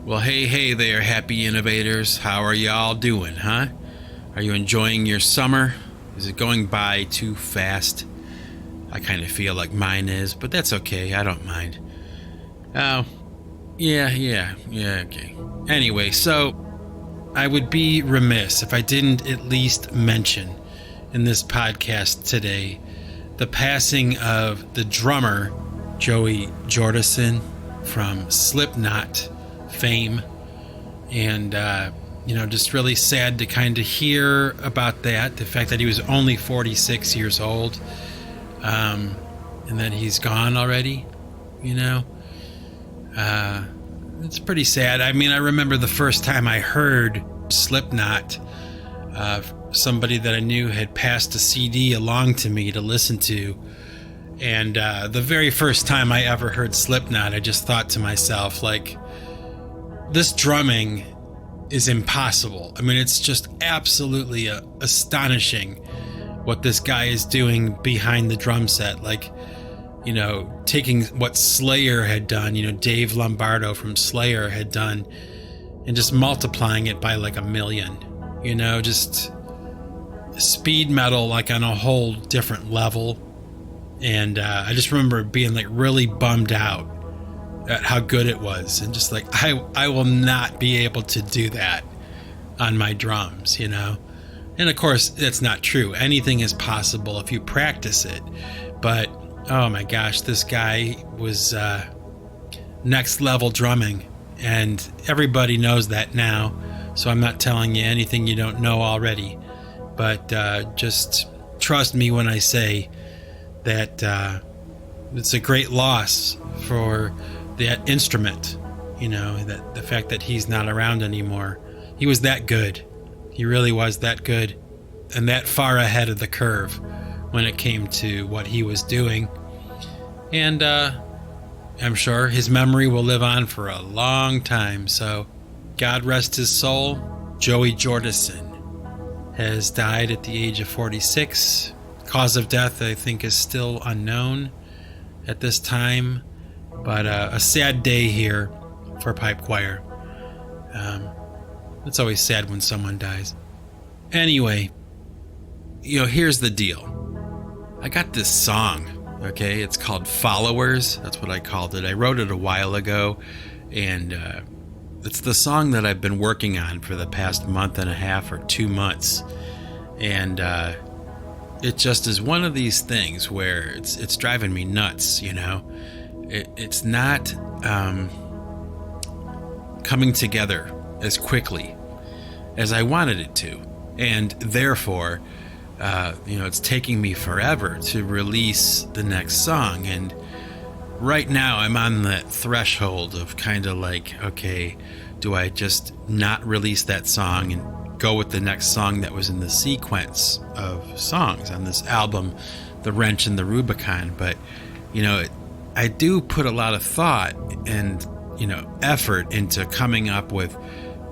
Well, hey there, happy innovators. How are y'all doing, huh? Are you enjoying your summer? Is it going by too fast? I kind of feel like mine is, but that's okay. I don't mind. Oh, yeah, okay. Anyway, so I would be remiss if I didn't at least mention in this podcast today the passing of the drummer Joey Jordison from Slipknot fame, and just really sad to kind of hear about that, the fact that he was only 46 years old, and that he's gone already. It's pretty sad. I mean, I remember the first time I heard Slipknot, somebody that I knew had passed a CD along to me to listen to, and the very first time I ever heard Slipknot, I just thought to myself, like, this drumming is impossible. I mean, it's just absolutely astonishing what this guy is doing behind the drum set. Like, taking what Slayer had done, Dave Lombardo from Slayer had done, and just multiplying it by like 1,000,000, just speed metal, like on a whole different level. And I just remember being like really bummed out at how good it was, and just like, I will not be able to do that on my drums, And of course, that's not true. Anything is possible if you practice it. But oh my gosh, this guy was next level drumming, and everybody knows that now, so I'm not telling you anything you don't know already. But just trust me when I say that it's a great loss for that instrument, that the fact that he's not around anymore. He was that good. He really was that good, and that far ahead of the curve when it came to what he was doing. And I'm sure his memory will live on for a long time. So God rest his soul. Joey Jordison has died at the age of 46. Cause of death, I think, is still unknown at this time. But a sad day here for Pipe Choir. It's always sad when someone dies. Anyway, here's the deal. I got this song, okay? It's called Followers. That's what I called it. I wrote it a while ago, and it's the song that I've been working on for the past month and a half or 2 months. And it just is one of these things where it's driving me nuts, It's not coming together as quickly as I wanted it to, and therefore, it's taking me forever to release the next song. And right now, I'm on that threshold of kind of like, okay, do I just not release that song and go with the next song that was in the sequence of songs on this album, The Wrench and the Rubicon? But I do put a lot of thought and, effort into coming up with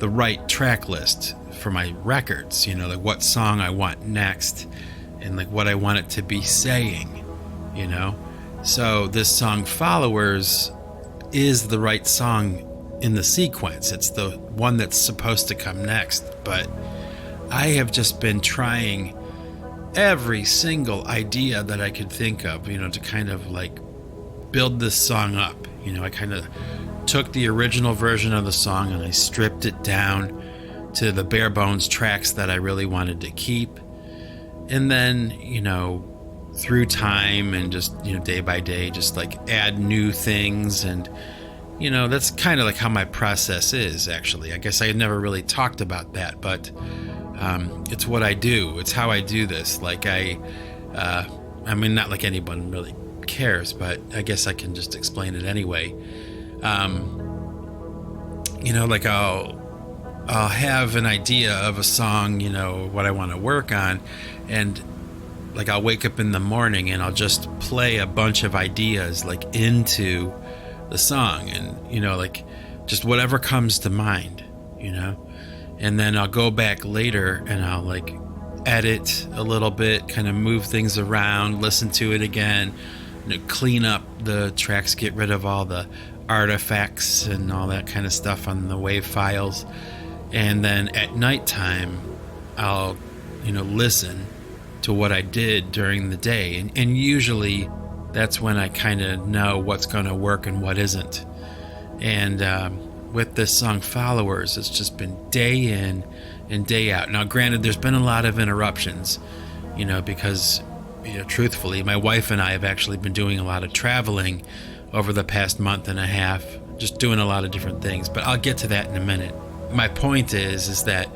the right track list for my records, like what song I want next and like what I want it to be saying, So this song Followers is the right song in the sequence. It's the one that's supposed to come next. But I have just been trying every single idea that I could think of, to kind of like build this song up. I kind of took the original version of the song and I stripped it down to the bare bones tracks that I really wanted to keep. And then, through time and just, day by day, just like add new things. And, that's kind of like how my process is, actually. I guess I had never really talked about that, but it's what I do. It's how I do this. Like I mean, not like anyone really cares, but I guess I can just explain it anyway. Like I'll have an idea of a song, what I want to work on, and like I'll wake up in the morning and I'll just play a bunch of ideas like into the song, and like just whatever comes to mind, and then I'll go back later and I'll like edit a little bit, kind of move things around, listen to it again, clean up the tracks, get rid of all the artifacts and all that kind of stuff on the WAV files. And then at nighttime, I'll, listen to what I did during the day. And usually that's when I kind of know what's going to work and what isn't. And with this song Followers, it's just been day in and day out. Now, granted, there's been a lot of interruptions, because, truthfully, my wife and I have actually been doing a lot of traveling over the past month and a half, just doing a lot of different things. But I'll get to that in a minute. My point is that,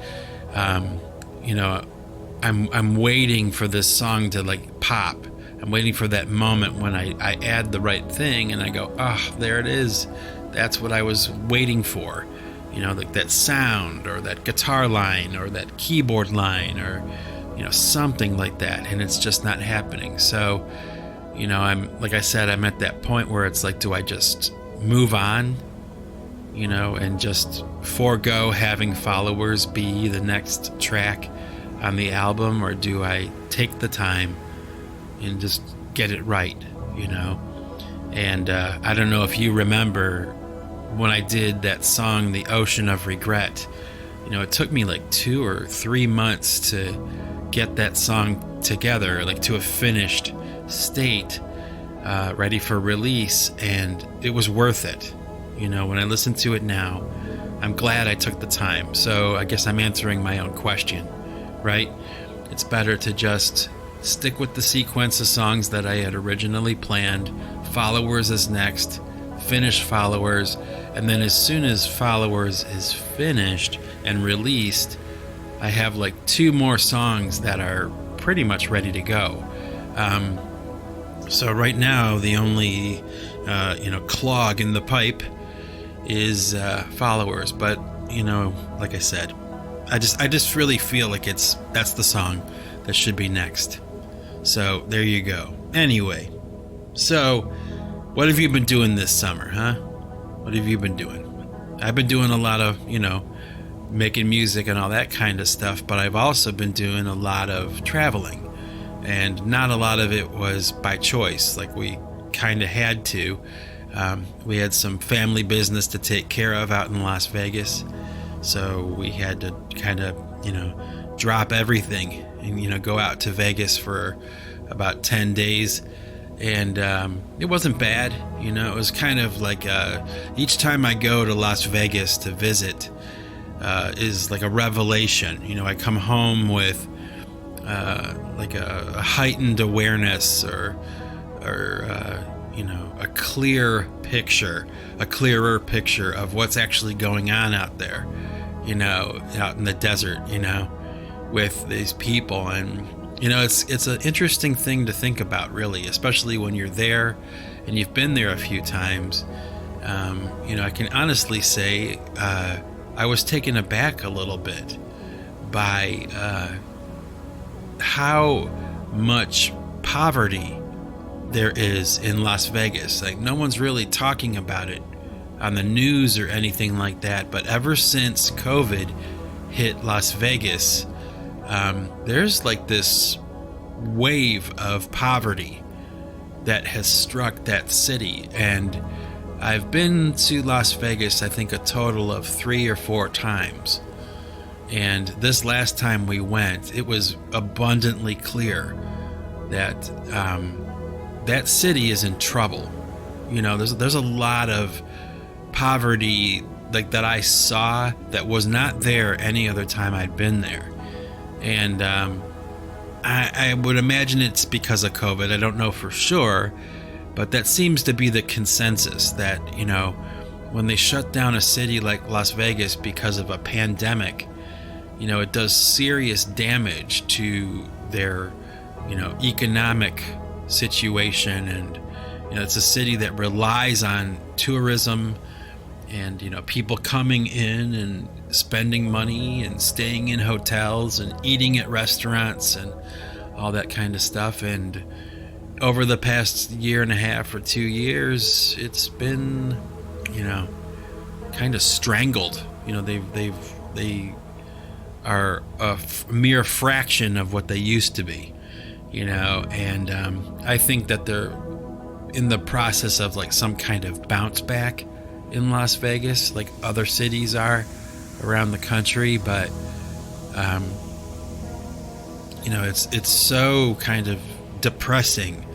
I'm waiting for this song to like pop. I'm waiting for that moment when I add the right thing and I go, there it is. That's what I was waiting for. Like that sound or that guitar line or that keyboard line or, something like that. And it's just not happening. So, like I said, I'm at that point where it's like, do I just move on, and just forego having Followers be the next track on the album, or do I take the time and just get it right, And I don't know if you remember when I did that song, The Ocean of Regret. It took me like 2 or 3 months to get that song together, like to a finished state, ready for release, and it was worth it. When I listen to it now, I'm glad I took the time. So I guess I'm answering my own question, right? It's better to just stick with the sequence of songs that I had originally planned. Followers is next, finish Followers, and then as soon as Followers is finished and released, I have like 2 more songs that are pretty much ready to go. So right now, the only, clog in the pipe is Followers. But, like I said, I just really feel like that's the song that should be next. So there you go. Anyway, so what have you been doing this summer, huh? What have you been doing? I've been doing a lot of, making music and all that kind of stuff, but I've also been doing a lot of traveling. And not a lot of it was by choice, like we kind of had to. We had some family business to take care of out in Las Vegas, so we had to kind of, drop everything and, go out to Vegas for about 10 days. And it wasn't bad, it was kind of like each time I go to Las Vegas to visit is like a revelation. I come home with like a heightened awareness or a clearer picture of what's actually going on out there, out in the desert, with these people. And it's an interesting thing to think about, really, especially when you're there and you've been there a few times. I can honestly say I was taken aback a little bit by how much poverty there is in Las Vegas. Like, no one's really talking about it on the news or anything like that, but ever since COVID hit Las Vegas, there's like this wave of poverty that has struck that city. And I've been to Las Vegas, I think, a total of 3 or 4 times. And this last time we went, it was abundantly clear that that city is in trouble. There's a lot of poverty like that I saw that was not there any other time I'd been there. And I would imagine it's because of COVID. I don't know for sure, but that seems to be the consensus that, when they shut down a city like Las Vegas because of a pandemic, it does serious damage to their, economic situation. And, it's a city that relies on tourism and, people coming in and spending money and staying in hotels and eating at restaurants and all that kind of stuff. And over the past 1.5 or 2 years, it's been, kind of strangled. They are a mere fraction of what they used to be, and I think that they're in the process of like some kind of bounce back in Las Vegas like other cities are around the country, but it's so kind of depressing,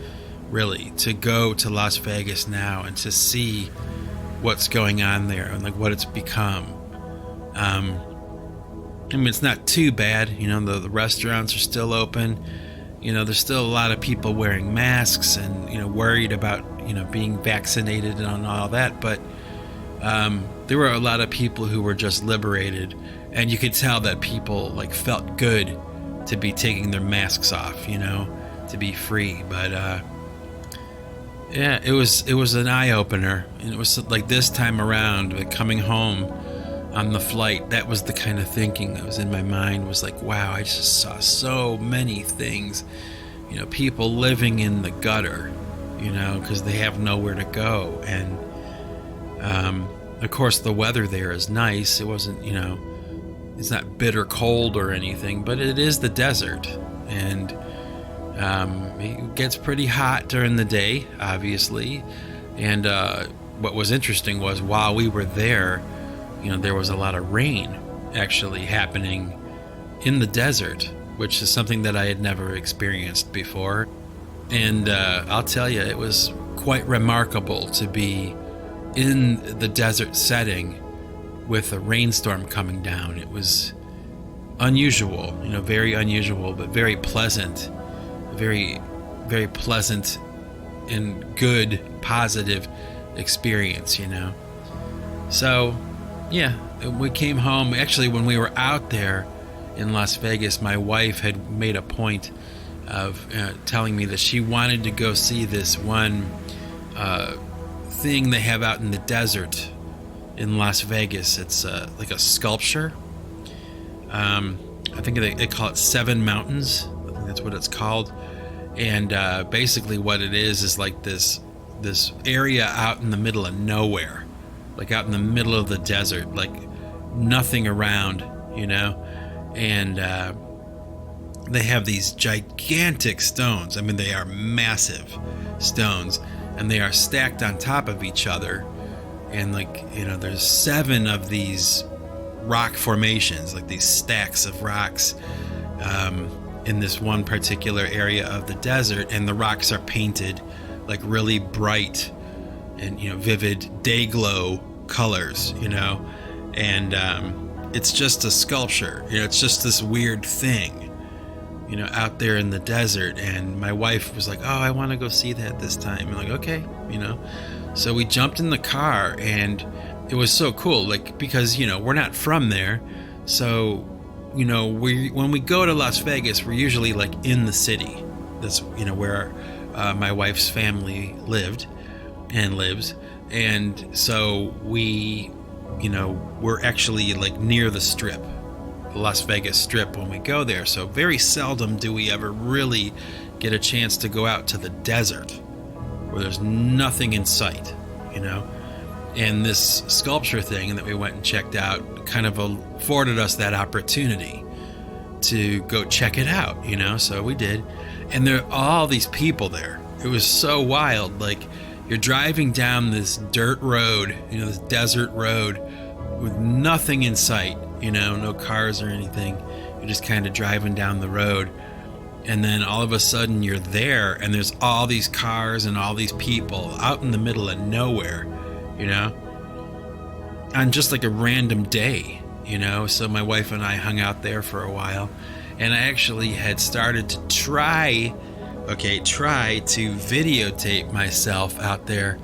really, to go to Las Vegas now and to see what's going on there and like what it's become. It's not too bad, the restaurants are still open. There's still a lot of people wearing masks and worried about being vaccinated and all that, but there were a lot of people who were just liberated, and you could tell that people like felt good to be taking their masks off, to be free. But yeah, it was an eye-opener, and it was like this time around, like coming home on the flight, that was the kind of thinking that was in my mind, was like, wow, I just saw so many things, people living in the gutter, because they have nowhere to go. And of course the weather there is nice. It wasn't, it's not bitter cold or anything, but it is the desert, and it gets pretty hot during the day, obviously. And what was interesting was, while we were there, there was a lot of rain actually happening in the desert, which is something that I had never experienced before. And I'll tell you, it was quite remarkable to be in the desert setting with a rainstorm coming down. It was unusual, very unusual, but very pleasant, very, very pleasant and good, positive experience, So, yeah, we came home. Actually, when we were out there in Las Vegas, my wife had made a point of telling me that she wanted to go see this one thing they have out in the desert in Las Vegas. It's like a sculpture. I think they call it Seven Mountains. I think that's what it's called. And basically what it is like this area out in the middle of nowhere, like out in the middle of the desert, like nothing around, and they have these gigantic stones. I mean, they are massive stones, and they are stacked on top of each other. And there's 7 of these rock formations, like these stacks of rocks, in this one particular area of the desert, and the rocks are painted like really bright and vivid day glow colors, and it's just a sculpture, it's just this weird thing, out there in the desert. And my wife was like, oh, I want to go see that this time. I'm like, okay, so we jumped in the car, and it was so cool, like, because we're not from there, so when we go to Las Vegas, we're usually like in the city. That's where my wife's family lived and lives, and so we're actually like near the Strip, the Las Vegas Strip, when we go there. So very seldom do we ever really get a chance to go out to the desert where there's nothing in sight, And this sculpture thing that we went and checked out kind of afforded us that opportunity to go check it out, so we did. And there are all these people there. It was so wild. Like, you're driving down this dirt road, this desert road with nothing in sight, no cars or anything. You're just kind of driving down the road. And then all of a sudden you're there, and there's all these cars and all these people out in the middle of nowhere, on just like a random day, So my wife and I hung out there for a while, and I actually had started to try to videotape myself out there,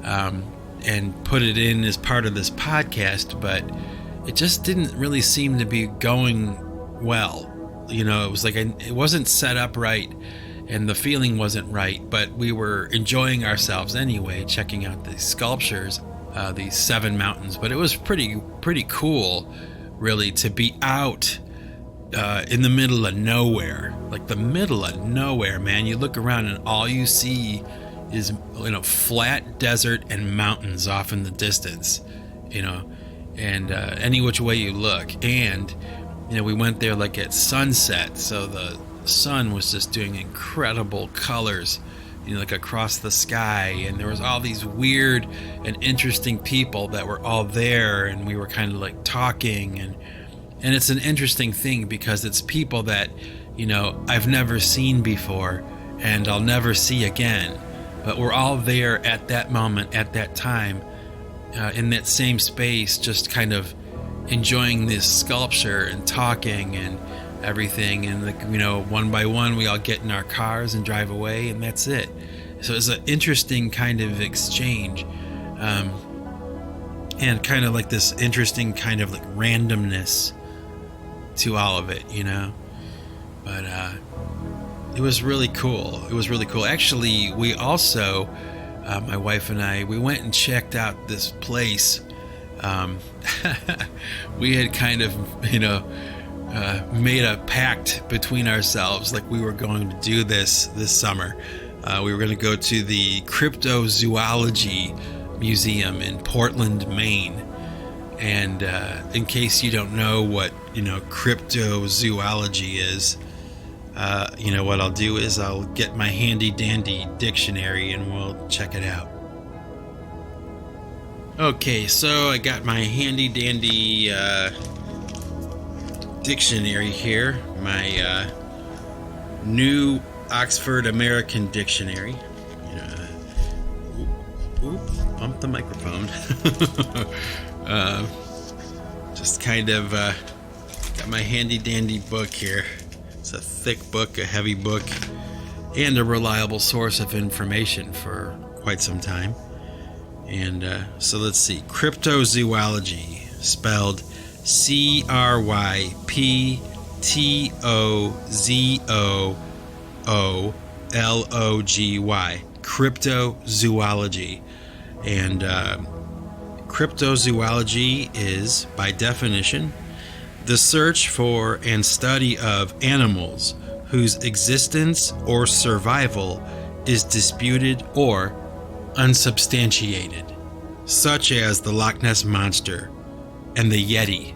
and put it in as part of this podcast, but it just didn't really seem to be going well. It was like it wasn't set up right, and the feeling wasn't right, but we were enjoying ourselves anyway, checking out these sculptures, these 7 mountains. But it was pretty cool, really, to be out in the middle of nowhere, like the middle of nowhere, man. You look around and all you see is flat desert and mountains off in the distance, and any which way you look. And we went there like at sunset, so the sun was just doing incredible colors like across the sky, and there was all these weird and interesting people that were all there, and we were kind of like talking, and it's an interesting thing because it's people that I've never seen before and I'll never see again, but we're all there at that moment, at that time, in that same space, just kind of enjoying this sculpture and talking and everything, and one by one we all get in our cars and drive away, and that's it. So it's an interesting kind of exchange, and kind of like this interesting kind of like randomness to all of it, but it was really cool. Actually, we also my wife and I, we went and checked out this place. We had kind of made a pact between ourselves, like we were going to do this summer. We were going to go to the Cryptozoology Museum in Portland, Maine. And in case you don't know what cryptozoology is, what I'll do is I'll get my handy dandy dictionary and we'll check it out. Okay, so I got my handy dandy dictionary here, my new Oxford American Dictionary. Bump the microphone. Just kind of got my handy dandy book here. It's a thick book, a heavy book, and a reliable source of information for quite some time. And so let's see. Cryptozoology, spelled Cryptozoology. Cryptozoology. And cryptozoology is, by definition, the search for and study of animals whose existence or survival is disputed or unsubstantiated, such as the Loch Ness Monster and the Yeti,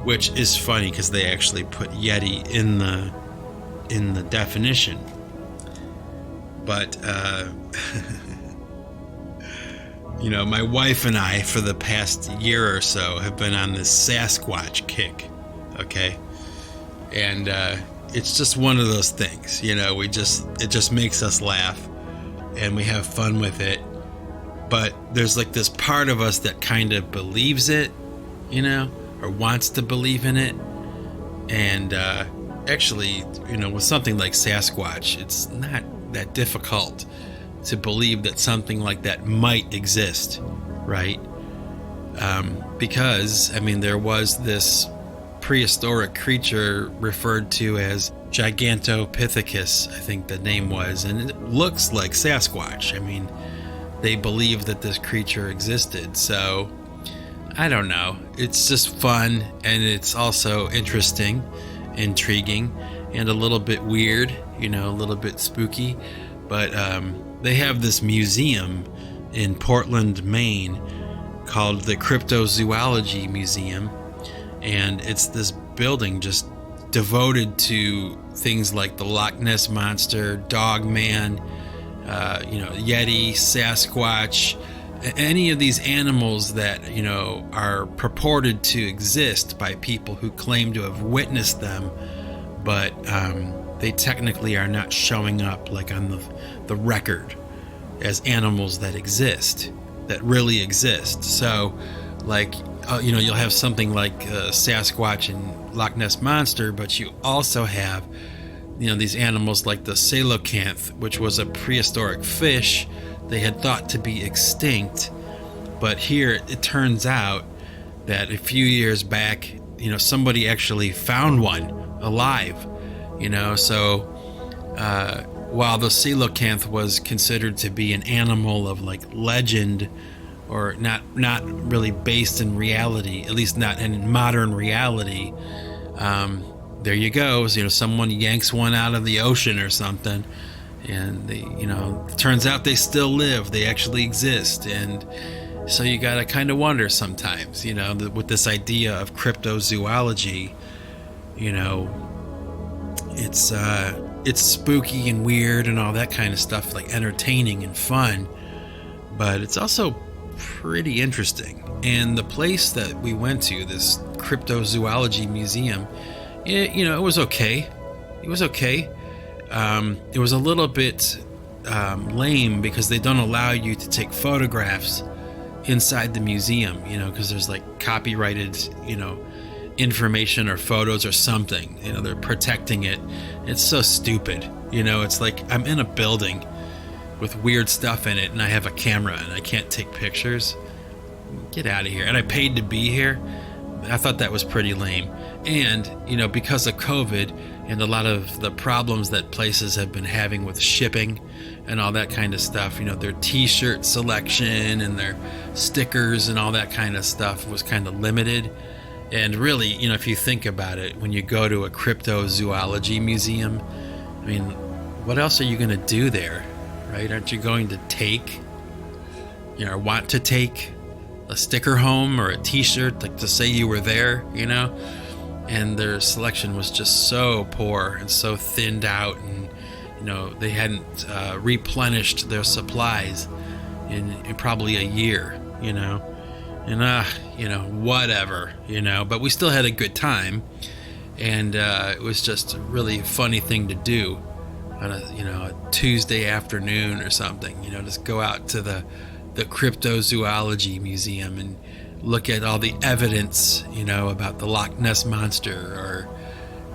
which is funny because they actually put Yeti in the definition. But my wife and I, for the past year or so, have been on this Sasquatch kick, okay? And it's just one of those things, it just makes us laugh, and we have fun with it. But there's like this part of us that kind of believes it, or wants to believe in it. And actually, with something like Sasquatch, it's not that difficult to believe that something like that might exist, right? Because, there was this prehistoric creature referred to as Gigantopithecus, I think the name was, and it looks like Sasquatch. They believe that this creature existed, so I don't know. It's just fun, and it's also interesting, intriguing, and a little bit weird, a little bit spooky. But they have this museum in Portland, Maine, called the Cryptozoology Museum, and it's this building just devoted to things like the Loch Ness Monster, Dogman, Yeti, Sasquatch, any of these animals that are purported to exist by people who claim to have witnessed them, but they technically are not showing up like on the record as animals that exist, that really exist. So like you'll have something like Sasquatch and Loch Ness Monster, but you also have these animals like the coelacanth, which was a prehistoric fish they had thought to be extinct. But here it turns out that a few years back, somebody actually found one alive. So while the coelacanth was considered to be an animal of like legend, or not really based in reality, at least not in modern reality, there you go. Someone yanks one out of the ocean or something, and they, turns out they still live. They actually exist. And so you gotta kind of wonder sometimes, with this idea of cryptozoology, It's spooky and weird and all that kind of stuff, like entertaining and fun, but it's also pretty interesting. And the place that we went to, this cryptozoology museum, it was okay. It was okay. It was a little bit lame because they don't allow you to take photographs inside the museum, because there's like copyrighted, information or photos or something. They're protecting it. It's so stupid. It's like I'm in a building with weird stuff in it and I have a camera and I can't take pictures. Get out of here. And I paid to be here. I thought that was pretty lame. And, because of COVID and a lot of the problems that places have been having with shipping and all that kind of stuff, their t-shirt selection and their stickers and all that kind of stuff was kind of limited. And really, if you think about it, when you go to a cryptozoology museum, I mean, what else are you going to do there, right? Aren't you going to take, or want to take a sticker home or a t-shirt, like to say you were there, And their selection was just so poor and so thinned out, and, they hadn't replenished their supplies in probably a year, and whatever, but we still had a good time, and it was just a really funny thing to do on a Tuesday afternoon or something, just go out to the cryptozoology museum and look at all the evidence, about the Loch Ness monster, or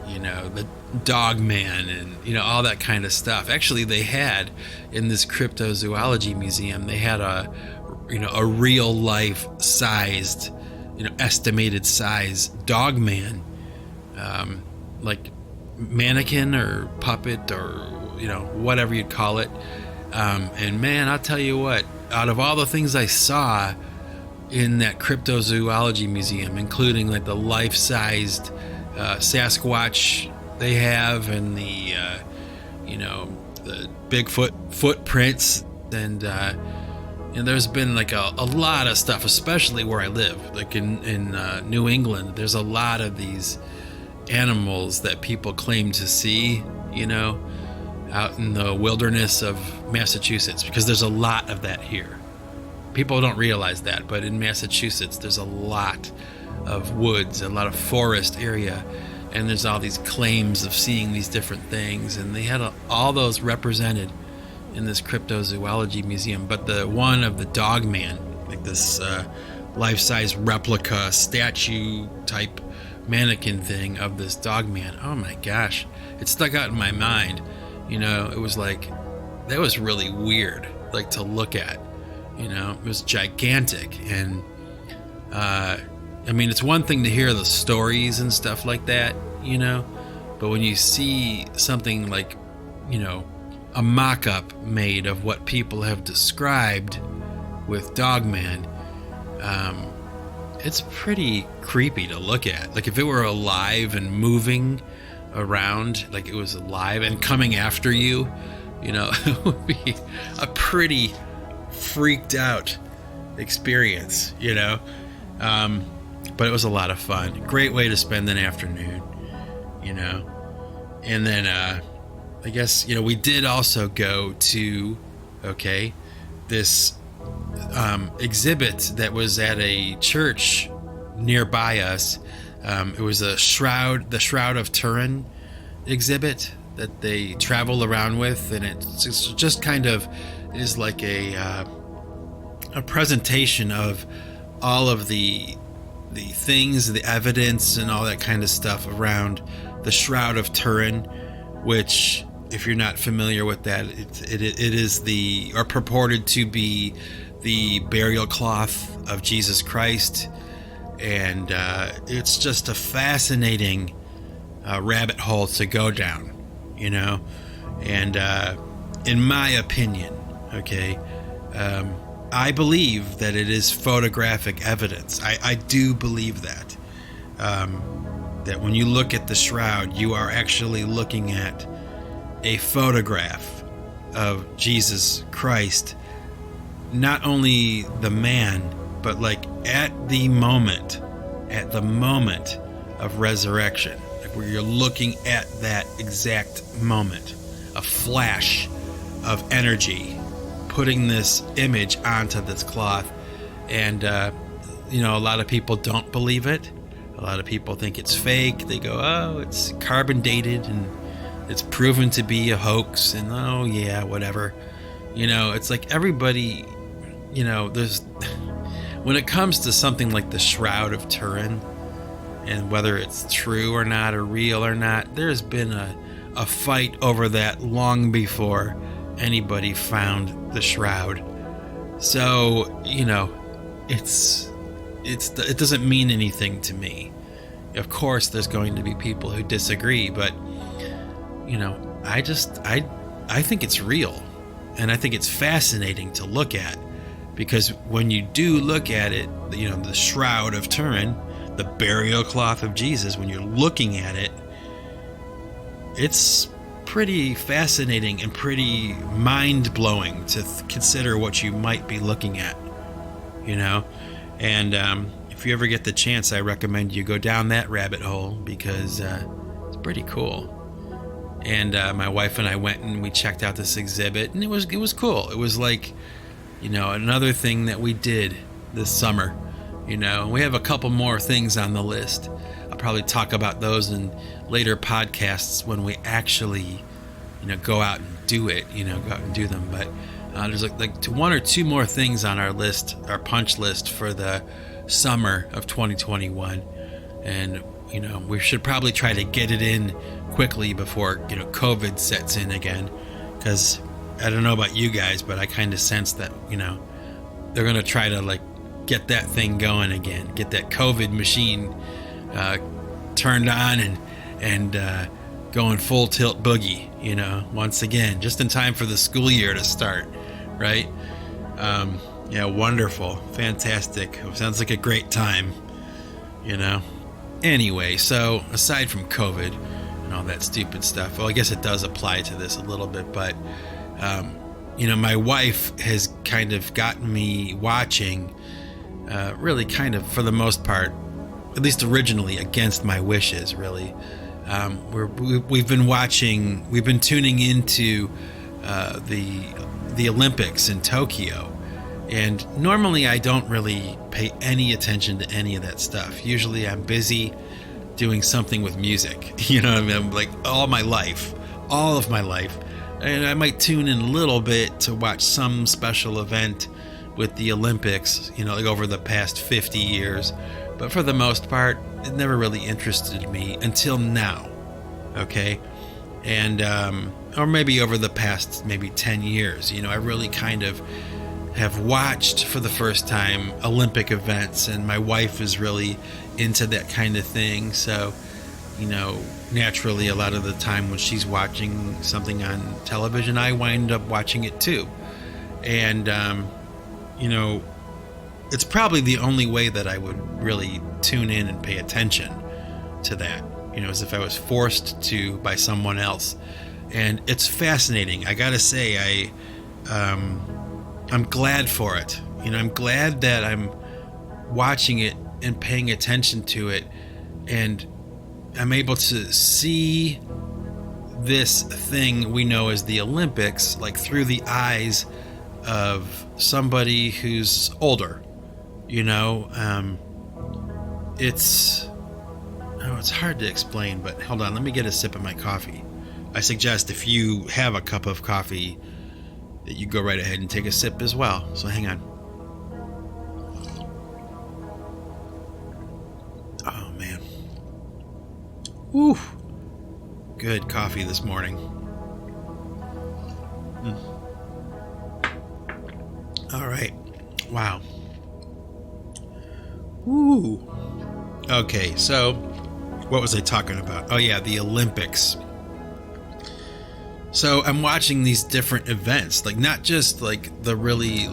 the dog man, and all that kind of stuff. Actually, they had in this cryptozoology museum, they had a real life sized, estimated size dog man, like mannequin or puppet or whatever you'd call it. And man, I'll tell you what, out of all the things I saw in that cryptozoology museum, including like the life-sized Sasquatch they have, and the Bigfoot footprints, and there's been like a lot of stuff, especially where I live, like in New England. There's a lot of these animals that people claim to see, out in the wilderness of Massachusetts, because there's a lot of that here. People don't realize that, but in Massachusetts, there's a lot of woods, a lot of forest area, and there's all these claims of seeing these different things, and they had all those represented in this cryptozoology museum. But the one of the dog man, like this life-size replica statue type mannequin thing of this dog man, oh my gosh, it stuck out in my mind. It was like, that was really weird, like to look at. It was gigantic. And it's one thing to hear the stories and stuff like that, but when you see something like, a mock-up made of what people have described with Dogman, it's pretty creepy to look at. Like if it were alive and moving around, like it was alive and coming after you, it would be a pretty freaked out experience, but it was a lot of fun. Great way to spend an afternoon, and then I guess we did also go to this exhibit that was at a church nearby us. It was the Shroud of Turin exhibit that they travel around with, and it's just kind of is like a presentation of all of the things, the evidence, and all that kind of stuff around the Shroud of Turin, which, if you're not familiar with that, it is or purported to be the burial cloth of Jesus Christ, and it's just a fascinating rabbit hole to go down, and in my opinion, I believe that it is photographic evidence. I do believe that. That when you look at the shroud, you are actually looking at a photograph of Jesus Christ, not only the man, but like at the moment of resurrection. where you're looking at that exact moment, a flash of energy, putting this image onto this cloth. And, a lot of people don't believe it. A lot of people think it's fake. They go, oh, it's carbon dated and it's proven to be a hoax. And, oh, yeah, whatever. It's like everybody, there's, when it comes to something like the Shroud of Turin, and whether it's true or not, or real or not, there's been a fight over that long before anybody found the shroud. So, it doesn't mean anything to me. Of course, there's going to be people who disagree, but, I think it's real. And I think it's fascinating to look at, because when you do look at it, the Shroud of Turin, the burial cloth of Jesus, when you're looking at it, it's pretty fascinating and pretty mind-blowing to consider what you might be looking at, and if you ever get the chance, I recommend you go down that rabbit hole, because it's pretty cool. And my wife and I went and we checked out this exhibit, and it was cool. It was like, another thing that we did this summer. We have a couple more things on the list. I'll probably talk about those in later podcasts when we actually, go out and do it, go out and do them. But there's like one or two more things on our list, our punch list for the summer of 2021. And, we should probably try to get it in quickly before, COVID sets in again. Because I don't know about you guys, but I kind of sense that, they're going to try to get that thing going again, get that COVID machine turned on and going full tilt boogie, once again, just in time for the school year to start, right? Yeah, wonderful, fantastic. Sounds like a great time, Anyway, so aside from COVID and all that stupid stuff, well, I guess it does apply to this a little bit, but my wife has kind of gotten me watching, really kind of for the most part, at least originally against my wishes, really. We've been tuning into the Olympics in Tokyo, and normally I don't really pay any attention to any of that stuff. Usually I'm busy doing something with music, I'm like all of my life, and I might tune in a little bit to watch some special event with the Olympics, over the past 50 years. But for the most part, it never really interested me until now. Okay. And, or maybe over the past 10 years, I really kind of have watched for the first time Olympic events, and my wife is really into that kind of thing. So, naturally, a lot of the time when she's watching something on television, I wind up watching it too. And, it's probably the only way that I would really tune in and pay attention to that, as if I was forced to by someone else. And it's fascinating. I gotta say, I'm glad for it. I'm glad that I'm watching it and paying attention to it, and I'm able to see this thing we know as the Olympics, through the eyes of somebody who's older. It's hard to explain, but hold on, let me get a sip of my coffee. I suggest if you have a cup of coffee that you go right ahead and take a sip as well. So hang on. Oh man. Woo. Good coffee this morning. All right. Wow. Woo. Okay, so what was I talking about? Oh yeah, the Olympics. So I'm watching these different events, not just the really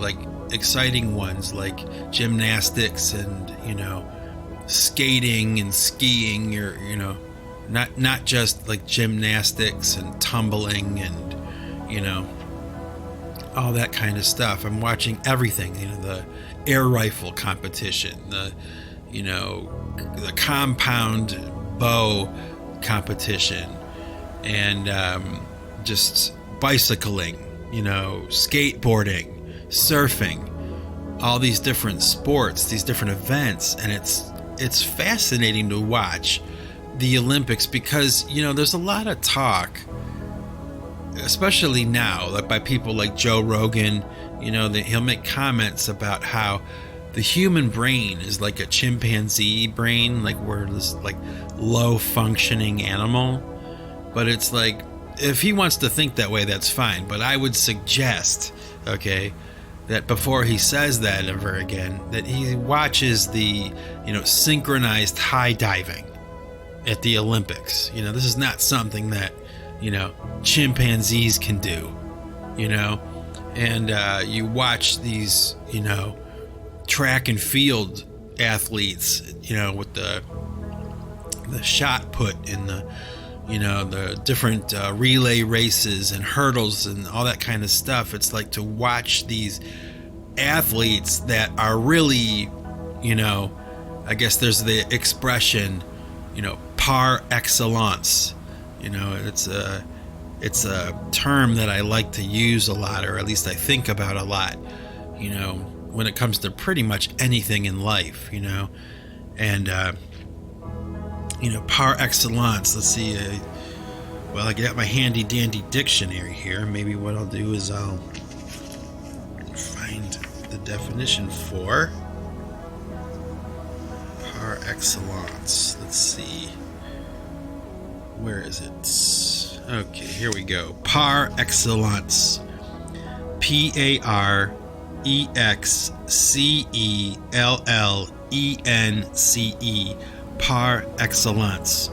exciting ones like gymnastics and skating and skiing, or not just gymnastics and tumbling and all that kind of stuff. I'm watching everything, the air rifle competition, the compound bow competition, and just bicycling, skateboarding, surfing, all these different sports, these different events. And it's fascinating to watch the Olympics because, there's a lot of talk, especially now, like by people like Joe Rogan, that he'll make comments about how the human brain is like a chimpanzee brain, like we're this like low functioning animal. But it's like, if he wants to think that way, that's fine. But I would suggest, okay, that before he says that ever again, that he watches the, synchronized high diving at the Olympics. This is not something that, chimpanzees can do, and you watch these, track and field athletes, with the shot put in the different relay races and hurdles and all that kind of stuff. It's like to watch these athletes that are really, I guess there's the expression, par excellence. It's a term that I like to use a lot, or at least I think about a lot, when it comes to pretty much anything in life, and par excellence. Let's see. Well, I got my handy dandy dictionary here. Maybe what I'll do is I'll find the definition for par excellence. Let's see. Where is it? Okay, here we go. Par excellence. PAREXCELLENCE. Par excellence.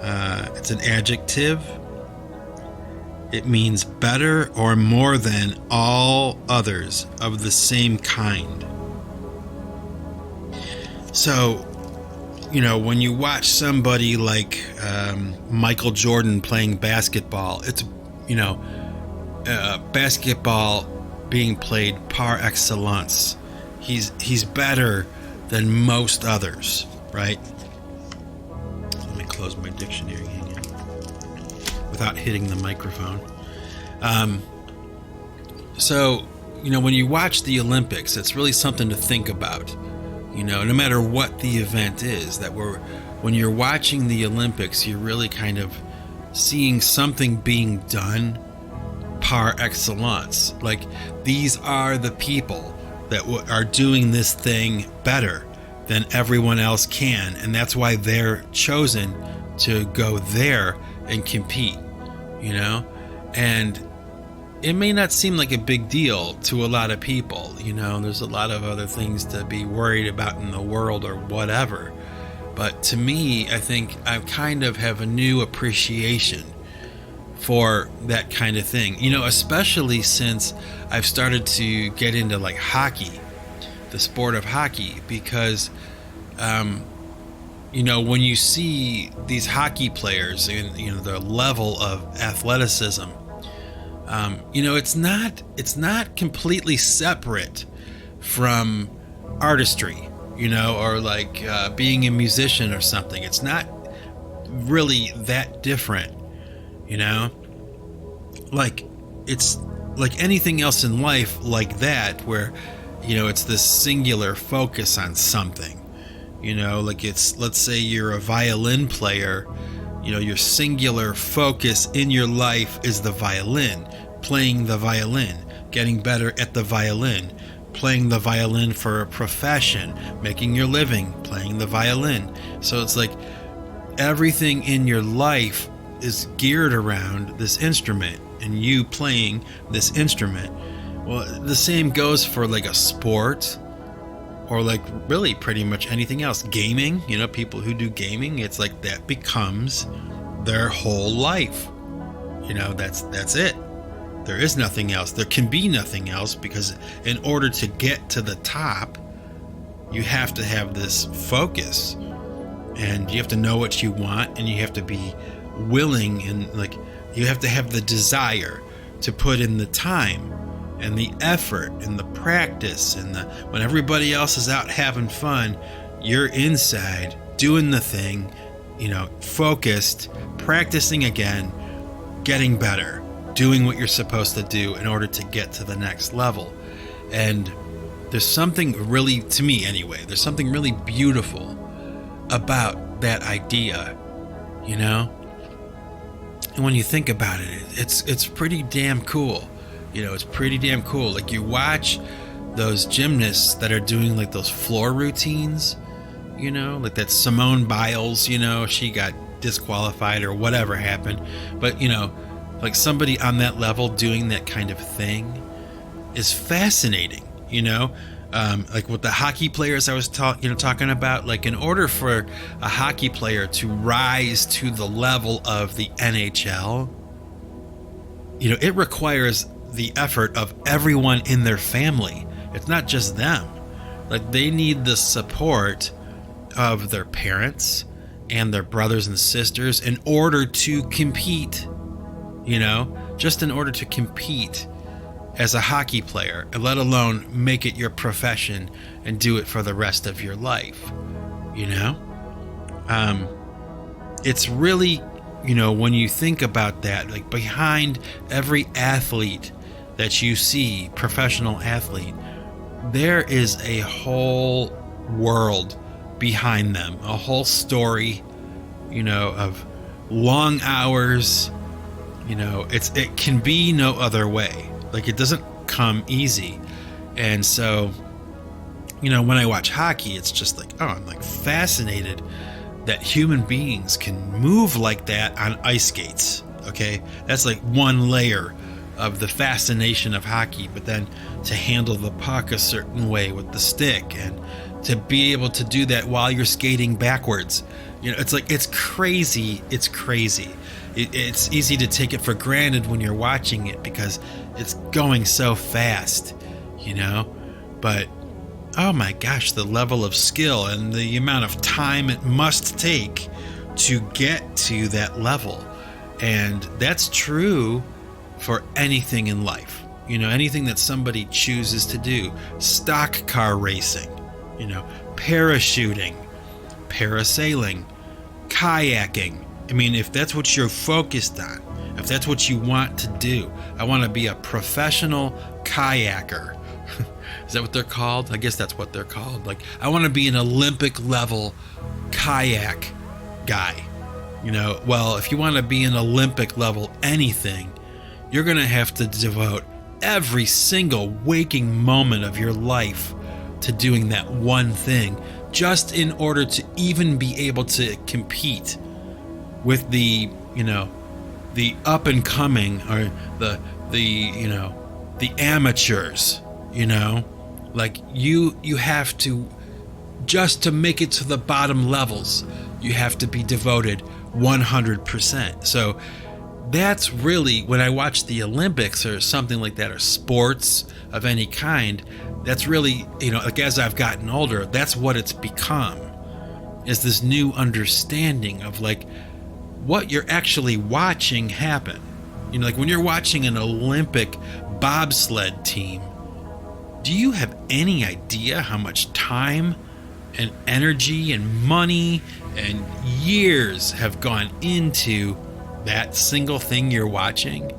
It's an adjective. It means better or more than all others of the same kind. So, when you watch somebody like Michael Jordan playing basketball, it's, basketball being played par excellence. He's better than most others, right? Let me close my dictionary again without hitting the microphone. So, when you watch the Olympics, it's really something to think about. No matter what the event is, when you're watching the Olympics, you're really kind of seeing something being done par excellence. Like, these are the people that are doing this thing better than everyone else can, and that's why they're chosen to go there and compete, and it may not seem like a big deal to a lot of people. There's a lot of other things to be worried about in the world or whatever. But to me, I think I kind of have a new appreciation for that kind of thing, especially since I've started to get into like hockey, the sport of hockey, because, when you see these hockey players and, their level of athleticism, it's not completely separate from artistry, or like being a musician or something. It's not really that different, like it's like anything else in life like that, where, it's this singular focus on something, like let's say you're a violin player. Your singular focus in your life is the violin, playing the violin, getting better at the violin, playing the violin for a profession, making your living playing the violin. So it's like everything in your life is geared around this instrument and you playing this instrument. Well, the same goes for like a sport, or like really pretty much anything else. Gaming, people who do gaming, it's like that becomes their whole life. That's it. There is nothing else. There can be nothing else, because in order to get to the top, you have to have this focus, and you have to know what you want, and you have to be willing, and like you have to have the desire to put in the time and the effort and the practice, and when everybody else is out having fun, you're inside doing the thing, focused, practicing again, getting better, doing what you're supposed to do in order to get to the next level. And there's something really, to me anyway, there's something really beautiful about that idea, And when you think about it, it's pretty damn cool. It's pretty damn cool. Like, you watch those gymnasts that are doing like those floor routines, like that Simone Biles, she got disqualified or whatever happened. But, like somebody on that level doing that kind of thing is fascinating, like with the hockey players I was talking about. Like, in order for a hockey player to rise to the level of the NHL, it requires the effort of everyone in their family. It's not just them. Like, they need the support of their parents and their brothers and sisters in order to compete, just in order to compete as a hockey player, and let alone make it your profession and do it for the rest of your life. It's really, when you think about that, like, behind every athlete that you see, professional athlete, there is a whole world behind them, a whole story, of long hours. It can be no other way. Like, it doesn't come easy. And so, when I watch hockey, it's just like, I'm like fascinated that human beings can move like that on ice skates. Okay, that's like one layer of the fascination of hockey. But then to handle the puck a certain way with the stick, and to be able to do that while you're skating backwards, it's like, it's crazy. It's crazy. It's easy to take it for granted when you're watching it because it's going so fast, but oh my gosh, the level of skill and the amount of time it must take to get to that level. And that's true for anything in life, anything that somebody chooses to do. Stock car racing, parachuting, parasailing, kayaking. I mean, if that's what you're focused on, if that's what you want to do, I want to be a professional kayaker. Is that what they're called? I guess that's what they're called. Like, I want to be an Olympic level kayak guy. Well, if you want to be an Olympic level anything, you're going to have to devote every single waking moment of your life to doing that one thing, just in order to even be able to compete with the up and coming, or the amateurs. Like, you have to, just to make it to the bottom levels, you have to be devoted 100%. So that's really, when I watch the Olympics or something like that, or sports of any kind, that's really, like, as I've gotten older, that's what it's become, is this new understanding of like what you're actually watching happen. Like, when you're watching an Olympic bobsled team, do you have any idea how much time and energy and money and years have gone into that single thing you're watching?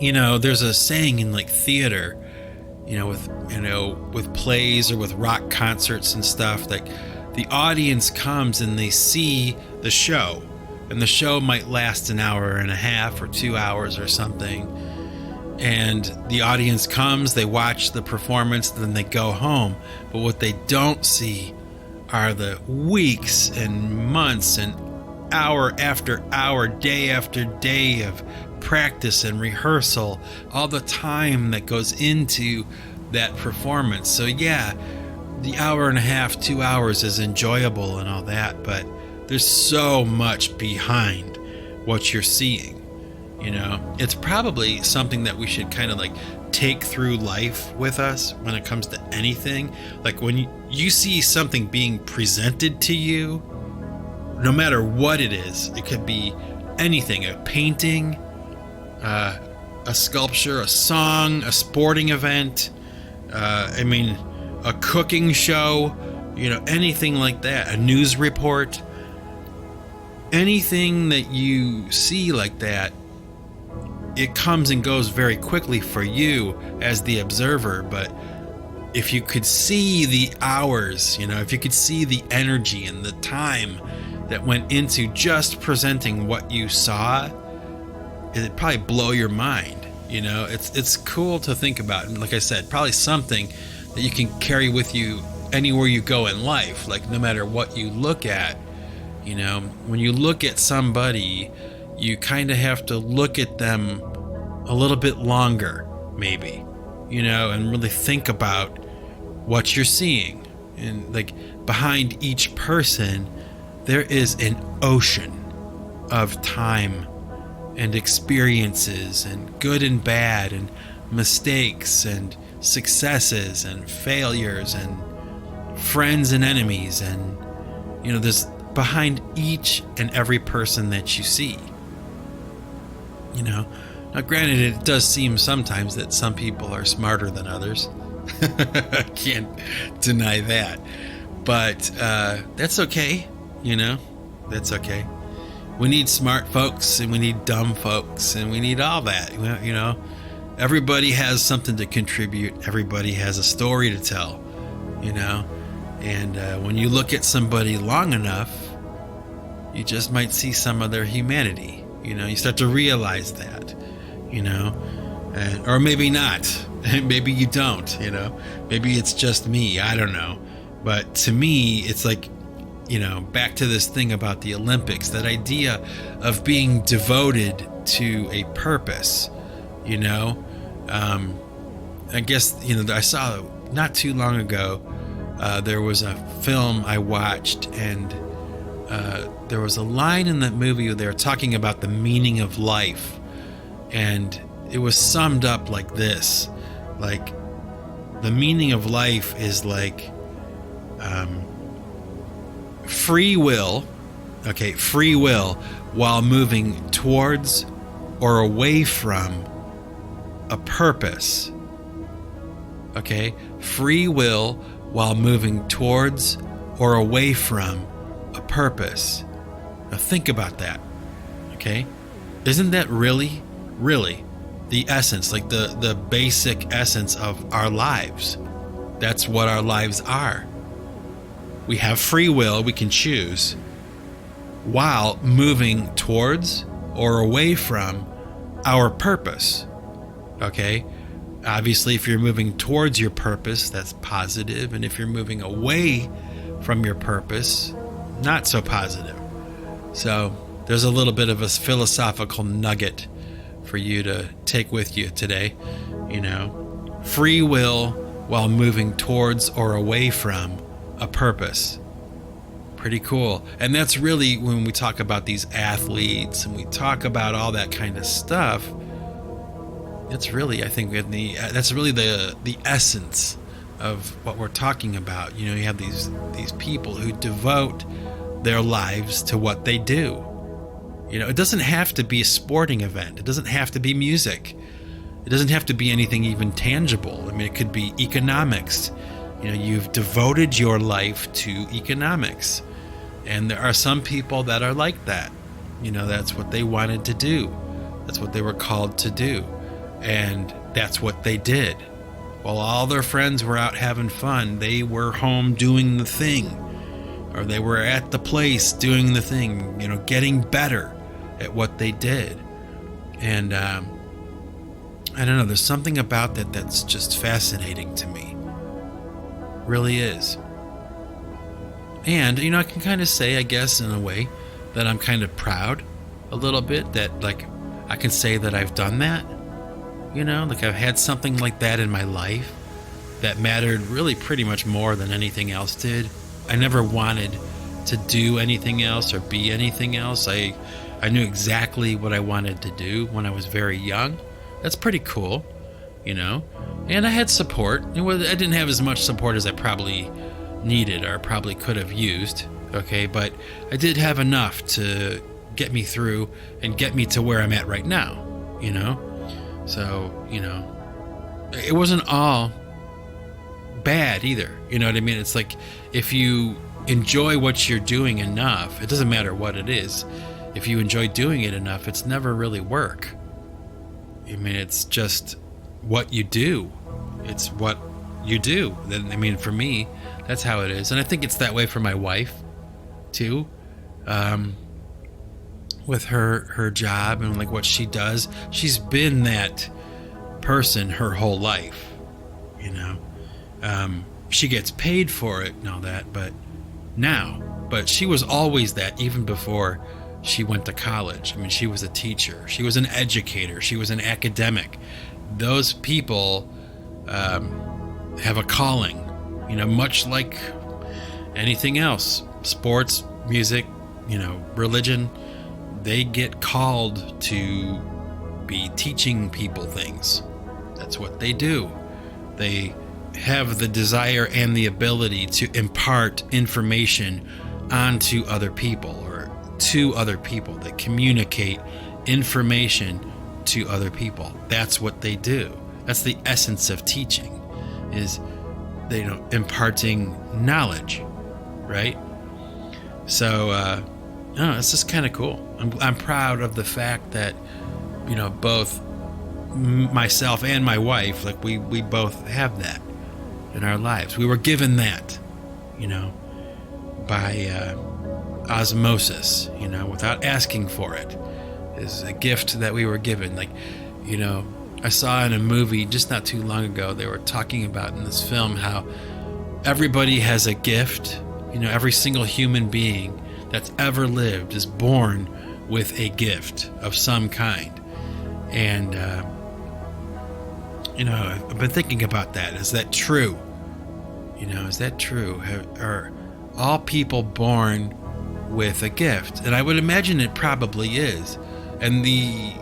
There's a saying in like theater, with plays or with rock concerts and stuff, like, the audience comes and they see the show, and the show might last an hour and a half or 2 hours or something, and the audience comes, they watch the performance, then they go home. But what they don't see are the weeks and months and hour after hour, day after day of practice and rehearsal, all the time that goes into that performance. So yeah, the hour and a half, 2 hours is enjoyable and all that, but there's so much behind what you're seeing. It's probably something that we should kind of like take through life with us when it comes to anything. Like, when you see something being presented to you, no matter what it is, it could be anything, a painting, a sculpture, a song, a sporting event, a cooking show, anything like that, a news report. anything that you see like that, it comes and goes very quickly for you as the observer. But if you could see the hours, if you could see the energy and the time that went into just presenting what you saw, it'd probably blow your mind. It's cool to think about. And like I said, probably something that you can carry with you anywhere you go in life. Like, no matter what you look at, when you look at somebody, you kind of have to look at them a little bit longer, maybe, and really think about what you're seeing. And like, behind each person, there is an ocean of time and experiences, and good and bad, and mistakes and successes and failures, and friends and enemies. And there's behind each and every person that you see. Now granted, it does seem sometimes that some people are smarter than others. I can't deny that, but that's okay. That's okay. We need smart folks, and we need dumb folks, and we need all that. Everybody has something to contribute. Everybody has a story to tell, and when you look at somebody long enough, you just might see some of their humanity. You start to realize that, and, or maybe not. Maybe you don't, maybe it's just me. I don't know. But to me, it's like, back to this thing about the Olympics, that idea of being devoted to a purpose. I guess, I saw not too long ago, there was a film I watched, and there was a line in that movie where they were talking about the meaning of life, and it was summed up like this. Like, the meaning of life is like free will while moving towards or away from a purpose. Okay, free will while moving towards or away from a purpose. Now think about that. Okay, isn't that really the essence, like the basic essence of our lives? That's what our lives are. We have free will, we can choose, while moving towards or away from our purpose. Okay? Obviously, if you're moving towards your purpose, that's positive. And if you're moving away from your purpose, not so positive. So there's a little bit of a philosophical nugget for you to take with you today. Free will while moving towards or away from a purpose. Pretty cool. And that's really, when we talk about these athletes and we talk about all that kind of stuff, it's really, I think, that's really the essence of what we're talking about. You have these people who devote their lives to what they do. It doesn't have to be a sporting event. It doesn't have to be music. It doesn't have to be anything even tangible. I mean, it could be economics. You've devoted your life to economics. And there are some people that are like that. That's what they wanted to do. That's what they were called to do. And that's what they did. While all their friends were out having fun, they were home doing the thing. Or they were at the place doing the thing, getting better at what they did. And I don't know, there's something about that that's just fascinating to me. Really is. And, I can kind of say, I guess, in a way, that I'm kind of proud a little bit that, like, I can say that I've done that. Like, I've had something like that in my life that mattered really pretty much more than anything else did. I never wanted to do anything else or be anything else. I knew exactly what I wanted to do when I was very young. That's pretty cool, And I had support. I didn't have as much support as I probably needed or probably could have used, okay? But I did have enough to get me through and get me to where I'm at right now, So, it wasn't all bad either. You know what I mean? It's like, if you enjoy what you're doing enough, it doesn't matter what it is. If you enjoy doing it enough, it's never really work. I mean, it's just what you do. It's what you do. I mean, for me, that's how it is. And I think it's that way for my wife, too. With her job and like what she does. She's been that person her whole life, you know. She gets paid for it and all that, but she was always that even before she went to college. I mean, she was a teacher, she was an educator, she was an academic. Those people have a calling, you know, much like anything else, sports, music, you know, religion. They get called to be teaching people things. That's what they do. They have the desire and the ability to impart information onto other people or to other people. They communicate information to other people. That's what they do. That's the essence of teaching, is, you know, imparting knowledge, right? So, it's just kind of cool. I'm proud of the fact that, you know, both myself and my wife, like we both have that in our lives. We were given that, you know, by osmosis, you know, without asking for it. Is a gift that we were given. Like, you know, I saw in a movie just not too long ago, they were talking about in this film how everybody has a gift. You know, every single human being that's ever lived is born with a gift of some kind. And, you know, I've been thinking about that. Is that true? You know, is that true? Are all people born with a gift? And I would imagine it probably is. And the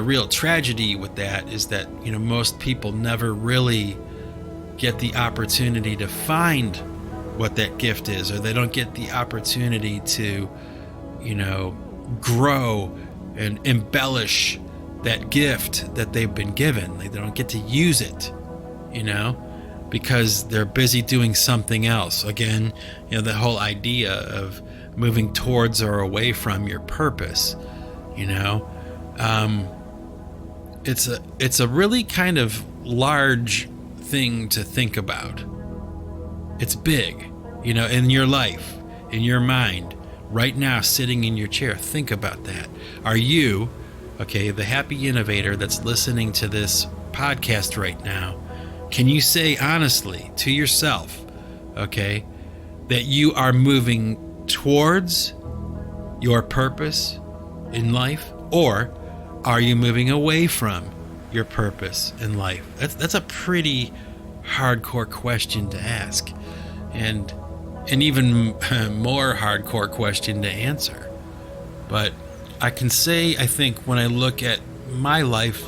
real tragedy with that is that, you know, most people never really get the opportunity to find what that gift is, or they don't get the opportunity to, you know, grow and embellish that gift that they've been given. They don't get to use it, you know, because they're busy doing something else. Again, you know, the whole idea of moving towards or away from your purpose, you know. It's a really kind of large thing to think about. It's big, you know, in your life, in your mind, right now, sitting in your chair. Think about that. Are you, okay, the happy innovator that's listening to this podcast right now, can you say honestly to yourself, okay, that you are moving towards your purpose in life, or are you moving away from your purpose in life? That's a pretty hardcore question to ask, and an even more hardcore question to answer. But I can say, I think when I look at my life,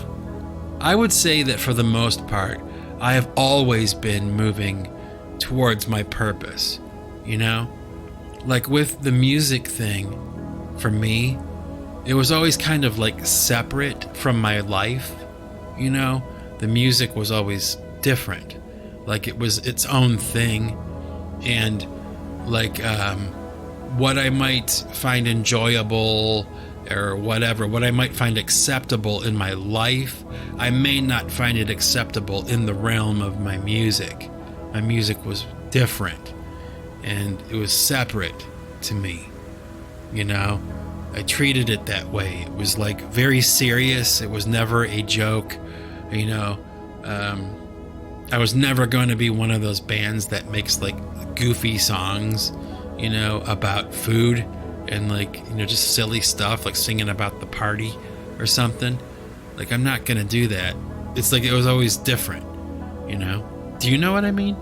I would say that for the most part, I have always been moving towards my purpose, you know? Like with the music thing, for me, it was always kind of like separate from my life, you know? The music was always different. Like it was its own thing. And like what I might find enjoyable or whatever, what I might find acceptable in my life, I may not find it acceptable in the realm of my music. My music was different and it was separate to me, you know? I treated it that way. It was like very serious. It was never a joke, you know? I was never going to be one of those bands that makes like goofy songs, you know, about food and like, you know, just silly stuff like singing about the party or something. Like, I'm not going to do that. It's like, it was always different, you know? Do you know what I mean?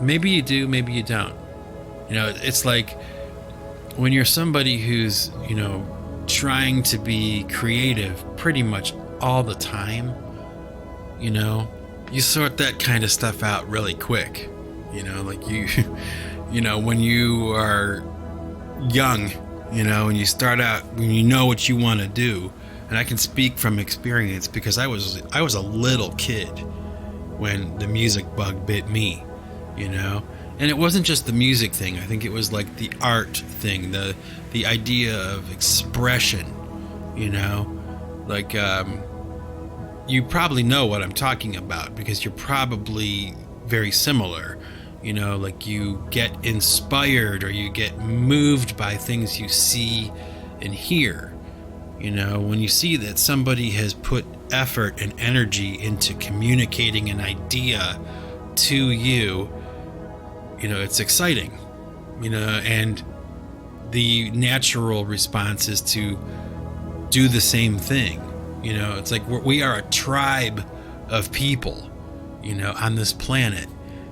Maybe you do, maybe you don't. You know, it's like when you're somebody who's, you know, trying to be creative pretty much all the time, you know, you sort that kind of stuff out really quick. You know, like you know, when you are young, you know, and you start out, when you know what you want to do, and I can speak from experience because I was a little kid when the music bug bit me, you know, And it wasn't just the music thing. I think it was like the art thing, the idea of expression, you know, like you probably know what I'm talking about because you're probably very similar, you know, like you get inspired or you get moved by things you see and hear. You know, when you see that somebody has put effort and energy into communicating an idea to you, you know, it's exciting, you know, and the natural response is to do the same thing. You know, it's like we are a tribe of people, you know, on this planet,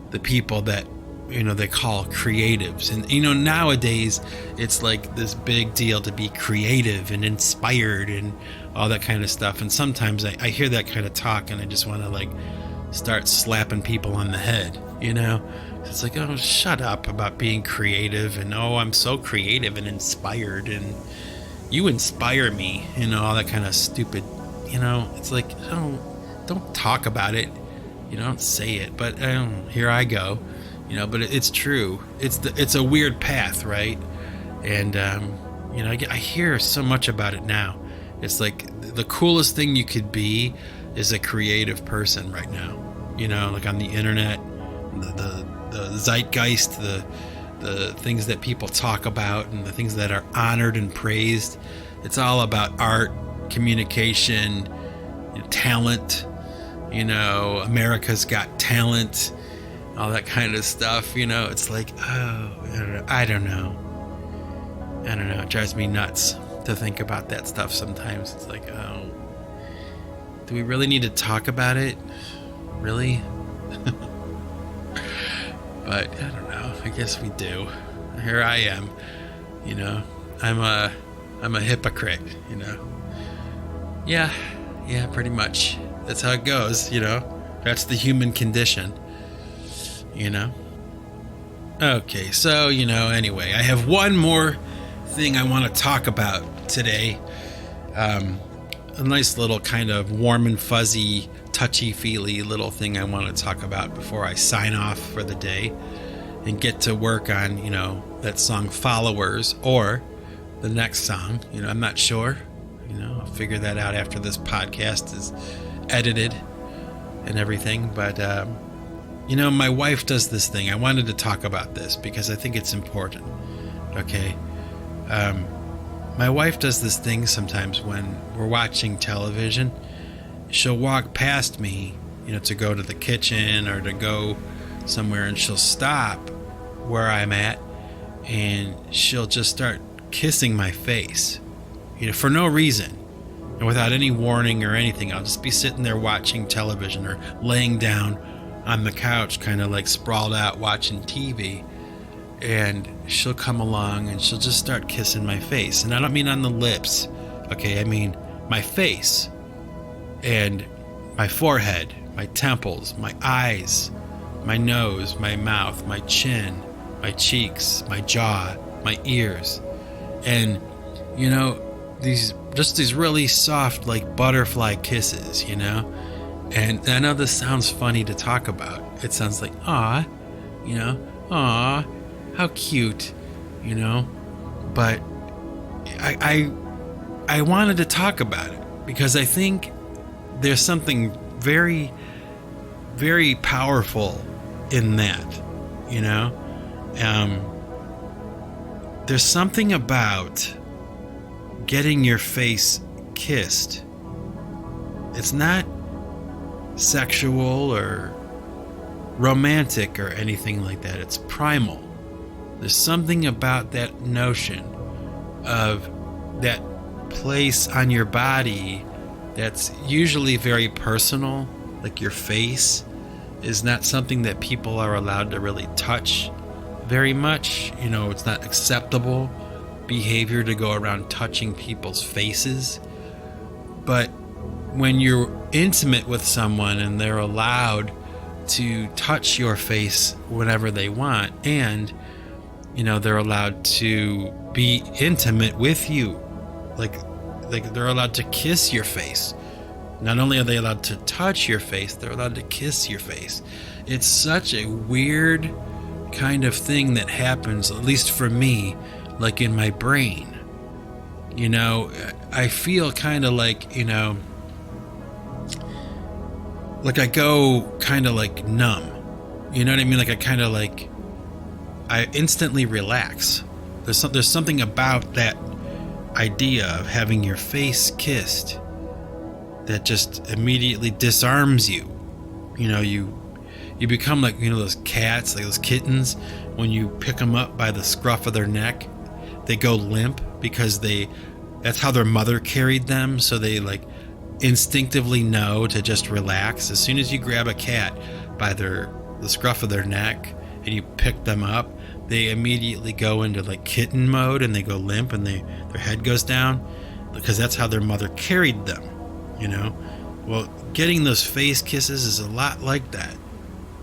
the people that, you know, they call creatives. And, you know, nowadays it's like this big deal to be creative and inspired and all that kind of stuff. And sometimes I hear that kind of talk and I just want to like start slapping people on the head, you know. It's like, oh, shut up about being creative and, oh, I'm so creative and inspired and you inspire me, you know, all that kind of stupid, you know. It's like, oh, don't talk about it, you know, don't say it, but here I go, you know. But it's true. It's a weird path, right? And you know, I hear so much about it now. It's like the coolest thing you could be is a creative person right now, you know, like on the internet, the zeitgeist, the things that people talk about and the things that are honored and praised. It's all about art, communication, talent, you know, America's Got Talent, all that kind of stuff, you know. It's like, oh, I don't know. It drives me nuts to think about that stuff sometimes. It's like, oh, do we really need to talk about it? Really? But I don't know. I guess we do. Here I am, you know. I'm a hypocrite, you know. Yeah, pretty much. That's how it goes, you know. That's the human condition, you know. Okay, so, you know, anyway, I have one more thing I want to talk about today. A nice little kind of warm and fuzzy, touchy-feely little thing I want to talk about before I sign off for the day and get to work on, you know, that song Followers or the next song. You know, I'm not sure. You know, I'll figure that out after this podcast is edited and everything. But, you know, my wife does this thing. I wanted to talk about this because I think it's important. Okay. My wife does this thing sometimes when we're watching television. She'll walk past me, you know, to go to the kitchen or to go somewhere, and she'll stop where I'm at and she'll just start kissing my face, you know, for no reason and without any warning or anything. I'll just be sitting there watching television or laying down on the couch, kind of like sprawled out watching TV, and she'll come along and she'll just start kissing my face. And I don't mean on the lips, okay? I mean my face and my forehead, my temples, my eyes, my nose, my mouth, my chin, my cheeks, my jaw, my ears. And, you know, these really soft, like butterfly kisses, you know. And I know this sounds funny to talk about. It sounds like, aw, you know, aw, how cute, you know. But I wanted to talk about it because I think there's something very, very powerful in that, you know. There's something about getting your face kissed. It's not sexual or romantic or anything like that. It's primal. There's something about that notion of that place on your body that's usually very personal. Like your face is not something that people are allowed to really touch very much. You know, it's not acceptable behavior to go around touching people's faces. But when you're intimate with someone and they're allowed to touch your face whenever they want, and, you know, they're allowed to be intimate with you, like they're allowed to kiss your face. Not only are they allowed to touch your face, they're allowed to kiss your face. It's such a weird kind of thing that happens, at least for me, like in my brain. You know, I feel kind of like, you know, like I go kind of like numb. You know what I mean? Like I instantly relax. There's something about that idea of having your face kissed that just immediately disarms you. You know, you become like, you know, those cats, like those kittens, when you pick them up by the scruff of their neck, they go limp because that's how their mother carried them. So they like instinctively know to just relax. As soon as you grab a cat by the scruff of their neck and you pick them up, they immediately go into like kitten mode and they go limp and their head goes down because that's how their mother carried them, you know? Well, getting those face kisses is a lot like that,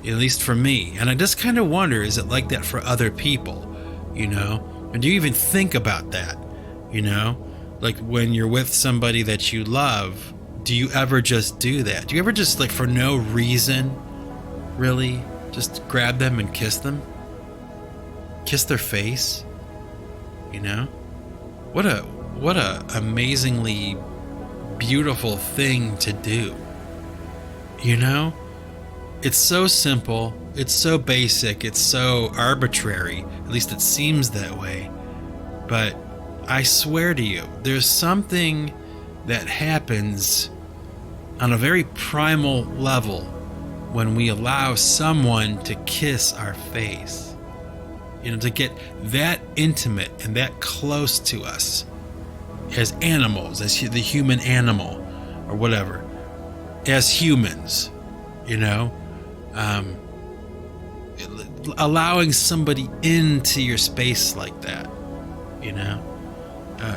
at least for me. And I just kind of wonder, is it like that for other people, you know? And do you even think about that, you know? Like when you're with somebody that you love, do you ever just do that? Do you ever just, like, for no reason, really, just grab them and kiss them? Kiss their face? You know? What a amazingly beautiful thing to do. You know? It's so simple, it's so basic, it's so arbitrary, at least it seems that way. But I swear to you, there's something that happens on a very primal level when we allow someone to kiss our face. You know, to get that intimate and that close to us as animals, as the human animal or whatever, as humans, you know, allowing somebody into your space like that, you know,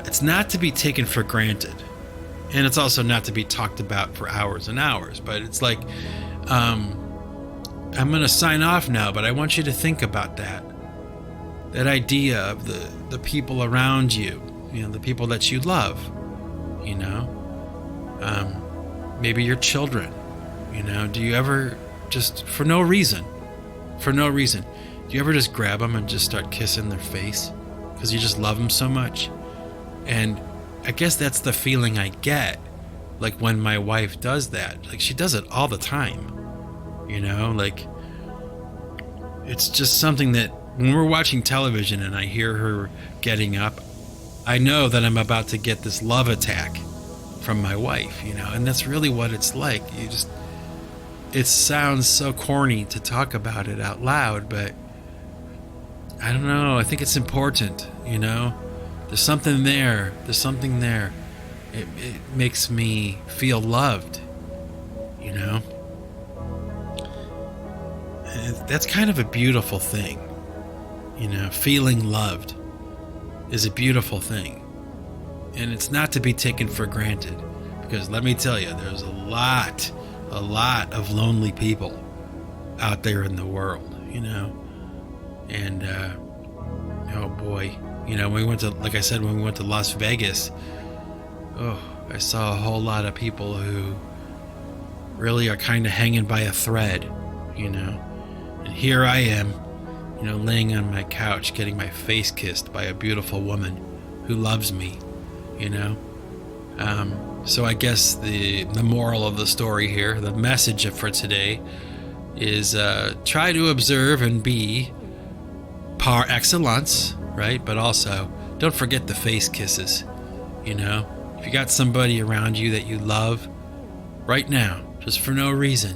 it's not to be taken for granted. And it's also not to be talked about for hours and hours. But it's like, I'm going to sign off now, but I want you to think about that. That idea of the people around you, you know, the people that you love, you know. Maybe your children, you know. Do you ever just, for no reason, do you ever just grab them and just start kissing their face? Because you just love them so much. And I guess that's the feeling I get, like when my wife does that. Like she does it all the time, you know, like it's just something that when we're watching television and I hear her getting up, I know that I'm about to get this love attack from my wife, you know, and that's really what it's like. It sounds so corny to talk about it out loud, but I don't know. I think it's important, you know. There's something there. It makes me feel loved, you know? And that's kind of a beautiful thing, you know? Feeling loved is a beautiful thing. And it's not to be taken for granted. Because let me tell you, there's a lot of lonely people out there in the world, you know? And, oh boy. You know, when we went to Las Vegas, I saw a whole lot of people who really are kind of hanging by a thread, you know. And here I am, you know, laying on my couch getting my face kissed by a beautiful woman who loves me, you know. So I guess the moral of the story here, the message for today is try to observe and be par excellence, right? But also, don't forget the face kisses, you know? If you got somebody around you that you love, right now, just for no reason,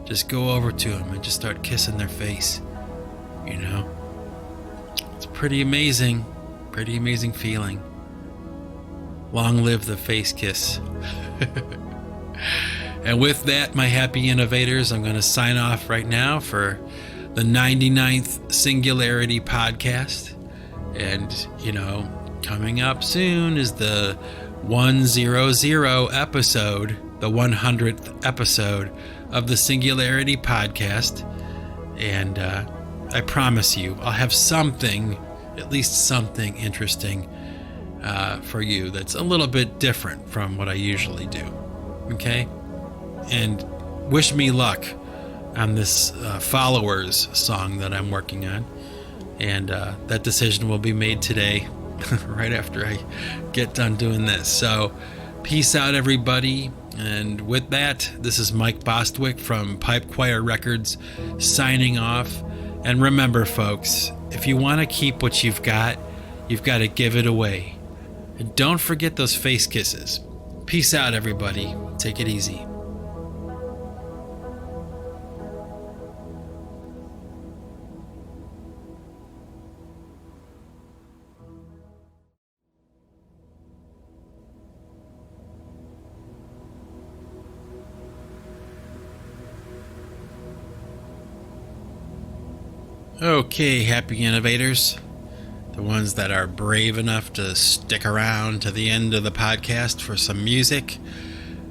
just go over to them and just start kissing their face, you know? It's pretty amazing feeling. Long live the face kiss. And with that, my happy innovators, I'm going to sign off right now for the 99th Singularity podcast. And, you know, coming up soon is the 100 episode, the 100th episode of the Singularity podcast. And I promise you, I'll have something, at least something interesting for you that's a little bit different from what I usually do. Okay? And wish me luck on this Followers song that I'm working on. And that decision will be made today, right after I get done doing this. So, peace out, everybody. And with that, this is Mike Bostwick from Pipe Choir Records signing off. And remember, folks, if you want to keep what you've got to give it away. And don't forget those face kisses. Peace out, everybody. Take it easy. Okay, happy innovators, the ones that are brave enough to stick around to the end of the podcast for some music.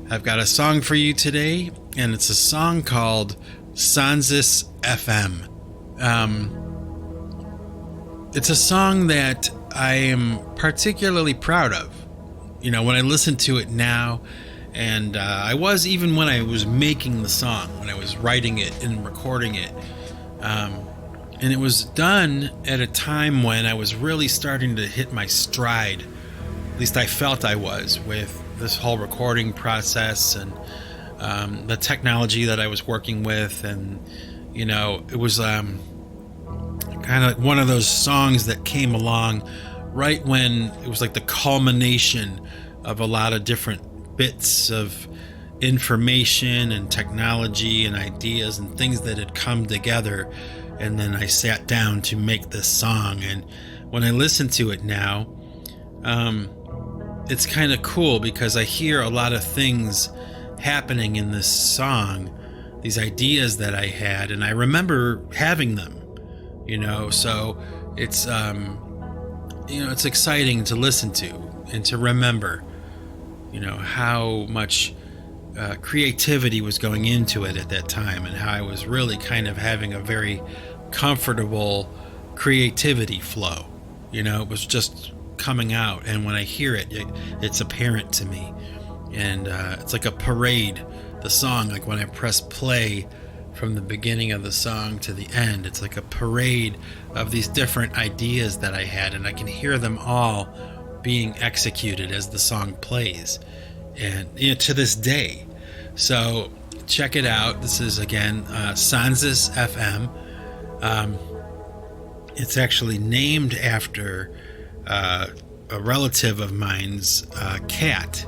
I've got a song for you today, and it's a song called Sansis FM. It's a song that I am particularly proud of. You know, when I listen to it now, and I was even when I was making the song, when I was writing it and recording it. And it was done at a time when I was really starting to hit my stride. At least I felt I was, with this whole recording process and the technology that I was working with. And, you know, it was kind of one of those songs that came along right when it was like the culmination of a lot of different bits of information and technology and ideas and things that had come together. And then I sat down to make this song. And when I listen to it now, it's kind of cool because I hear a lot of things happening in this song, these ideas that I had, and I remember having them, you know. So it's, it's exciting to listen to and to remember, you know, how much creativity was going into it at that time, and how I was really kind of having a very comfortable creativity flow. You know, it was just coming out, and when I hear it, it's apparent to me. And it's like a parade, the song. Like when I press play from the beginning of the song to the end, it's like a parade of these different ideas that I had, and I can hear them all being executed as the song plays, and to this day. So check it out. This is again Sansis FM. It's actually named after a relative of mine's cat.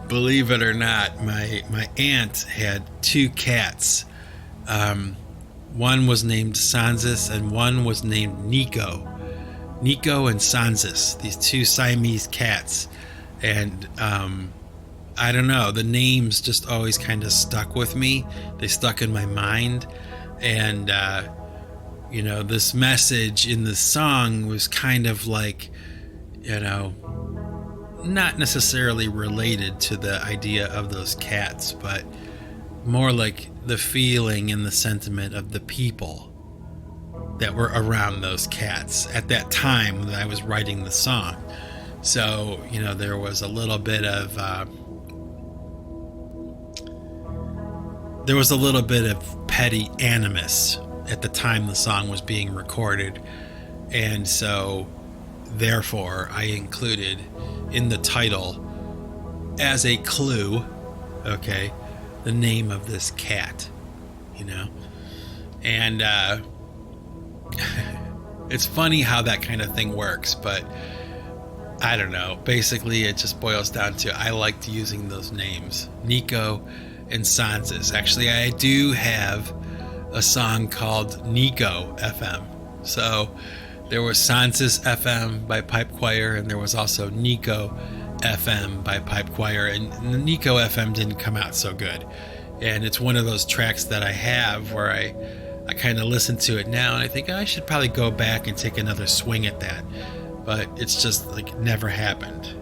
Believe it or not, my aunt had two cats. One was named Sansis and one was named Nico. Nico and Sansis, these two Siamese cats. And I don't know, the names just always kind of stuck with me. They stuck in my mind. And, this message in the song was kind of like, not necessarily related to the idea of those cats, but more like the feeling and the sentiment of the people that were around those cats at that time that I was writing the song. So, there was a little bit of petty animus at the time the song was being recorded. And so, therefore, I included in the title as a clue, okay, the name of this cat, And it's funny how that kind of thing works, but I don't know. Basically, it just boils down to I liked using those names, Nico and Sansis. Actually, I do have a song called Nico FM. So there was Sansis FM by Pipe Choir, and there was also Nico FM by Pipe Choir. And the Nico FM didn't come out so good. And it's one of those tracks that I have where I kind of listen to it now, and I think I should probably go back and take another swing at that. But it's just like never happened,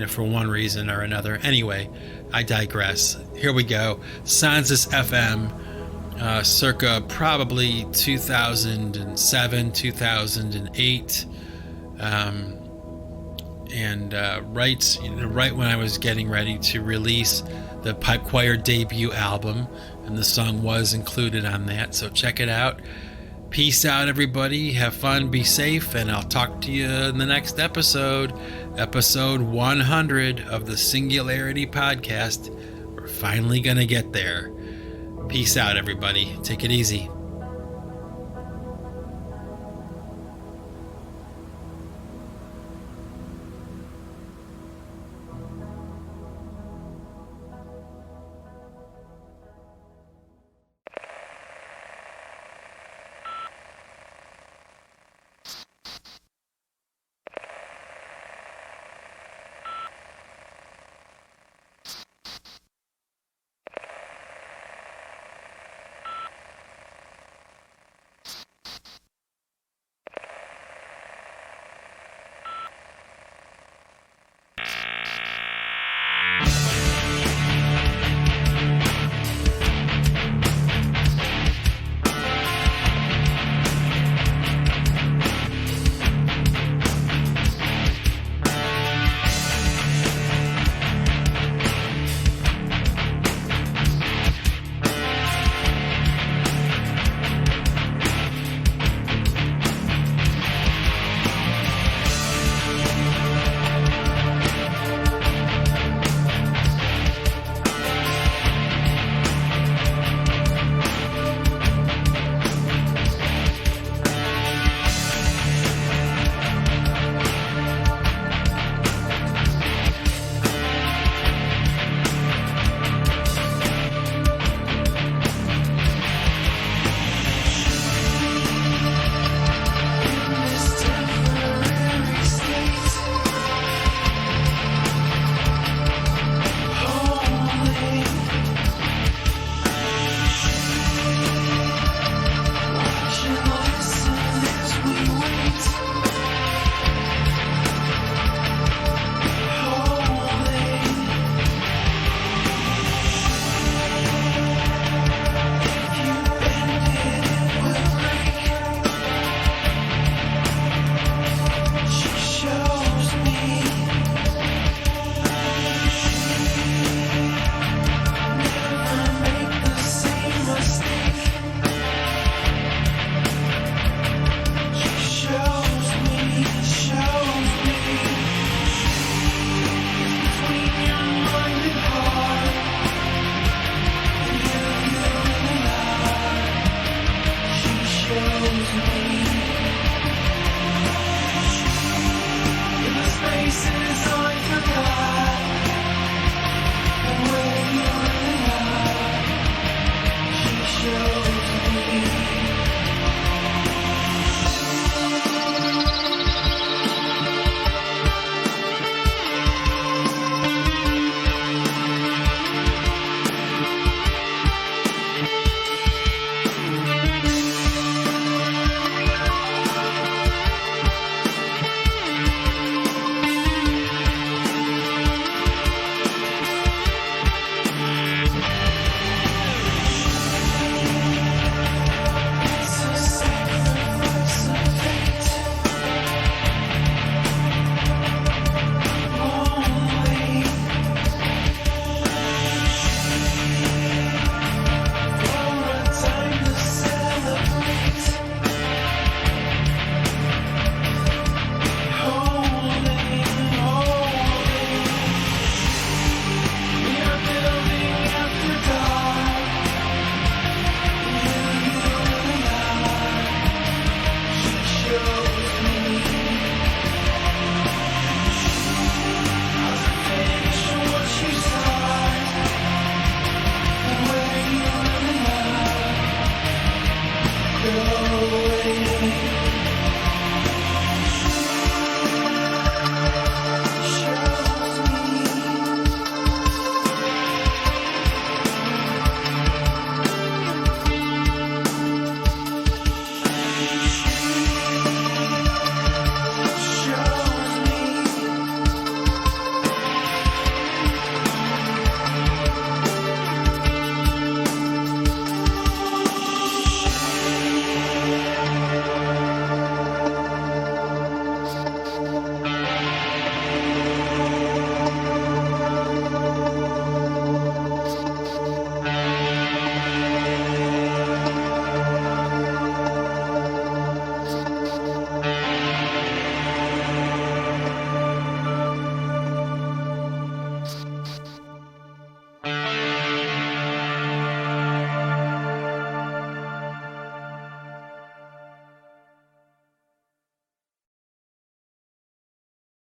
for one reason or another. Anyway, I digress. Here we go. Sansis FM, circa probably 2007, 2008. and right when I was getting ready to release the Pipe Choir debut album, and the song was included on that. So check it out. Peace out, everybody. Have fun, be safe, and I'll talk to you in the next episode, episode 100 of the Singularity podcast. We're finally gonna get there. Peace out, everybody. Take it easy.